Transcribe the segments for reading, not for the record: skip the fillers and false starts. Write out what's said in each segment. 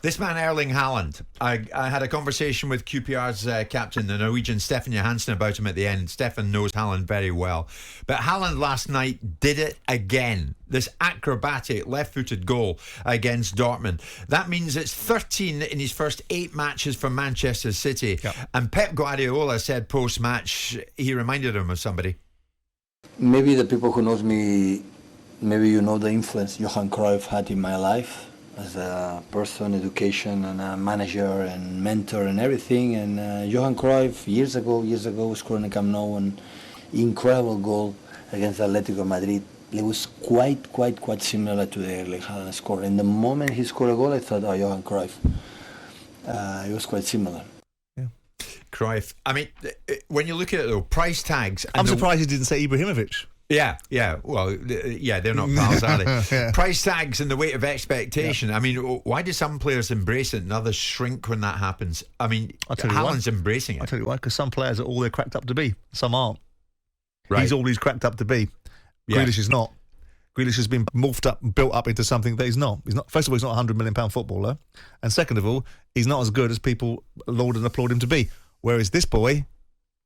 This man, Erling Haaland, I had a conversation with QPR's captain, the Norwegian Stefan Johansen, about him at the end. Stefan knows Haaland very well. But Haaland last night did it again. This acrobatic left-footed goal against Dortmund. That means it's 13 in his first 8 matches for Manchester City. Yep. And Pep Guardiola said post-match, he reminded him of somebody. Maybe the people who knows me, maybe you know the influence Johan Cruyff had in my life. As a person, education, and a manager and mentor and everything. And Johan Cruyff, years ago, scored in the Camp Nou an incredible goal against Atletico Madrid. It was quite similar to the Erling Haaland score. And the moment he scored a goal, I thought, oh, Johan Cruyff. It was quite similar. Yeah, Cruyff. I mean, when you look at it though, price tags. I'm surprised he didn't say Ibrahimovic. Yeah. Well, they're not pals, are they? Yeah. Price tags and the weight of expectation. Yeah. I mean, why do some players embrace it and others shrink when that happens? I mean, Haaland's embracing it. I'll tell you why, because some players are all they're cracked up to be. Some aren't. Right. He's all he's cracked up to be. Yeah. Grealish is not. Grealish has been built up into something that he's not. First of all, he's not a £100 million footballer. And second of all, he's not as good as people laud and applaud him to be. Whereas this boy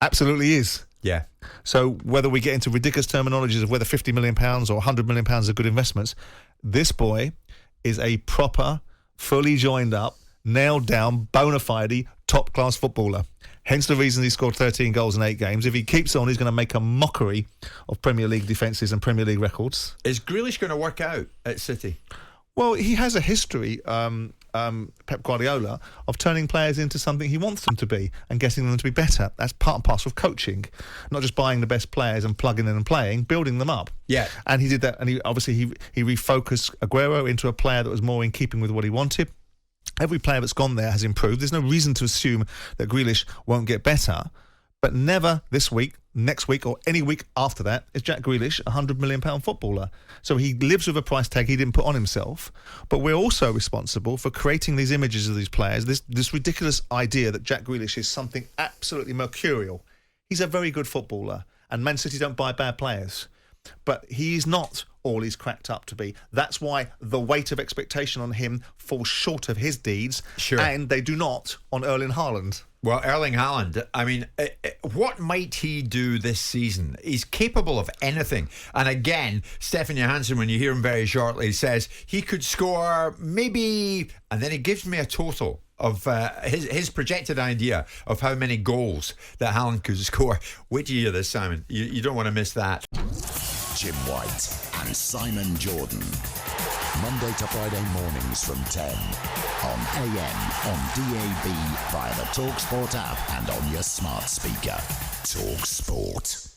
absolutely is. Yeah. So whether we get into ridiculous terminologies of whether £50 million or £100 million are good investments, this boy is a proper, fully joined up, nailed down, bona fide, top-class footballer. Hence the reason he scored 13 goals in 8 games. If he keeps on, he's going to make a mockery of Premier League defences and Premier League records. Is Grealish going to work out at City? Well, he has a history, Pep Guardiola, of turning players into something he wants them to be and getting them to be better. That's part and parcel of coaching, not just buying the best players and plugging in and playing, building them up. Yeah. And he did that, and he refocused Aguero into a player that was more in keeping with what he wanted. Every player that's gone there has improved. There's no reason to assume that Grealish won't get better, but never this week, next week, or any week after that is Jack Grealish a £100 million footballer. So he lives with a price tag he didn't put on himself, but we're also responsible for creating these images of these players, this ridiculous idea that Jack Grealish is something absolutely mercurial. He's a very good footballer, and Man City don't buy bad players. But he's not all he's cracked up to be. That's why the weight of expectation on him falls short of his deeds, sure. And they do not on Erling Haaland. Well, Erling Haaland, I mean, what might he do this season? He's capable of anything. And again, Stefan Johansen, when you hear him very shortly, says he could score maybe, and then he gives me a total of his projected idea of how many goals that Haaland could score. Wait till you hear this, Simon. You don't want to miss that. Jim White and Simon Jordan. Monday to Friday mornings from 10 on AM, on DAB, via the talkSPORT app and on your smart speaker. talkSPORT.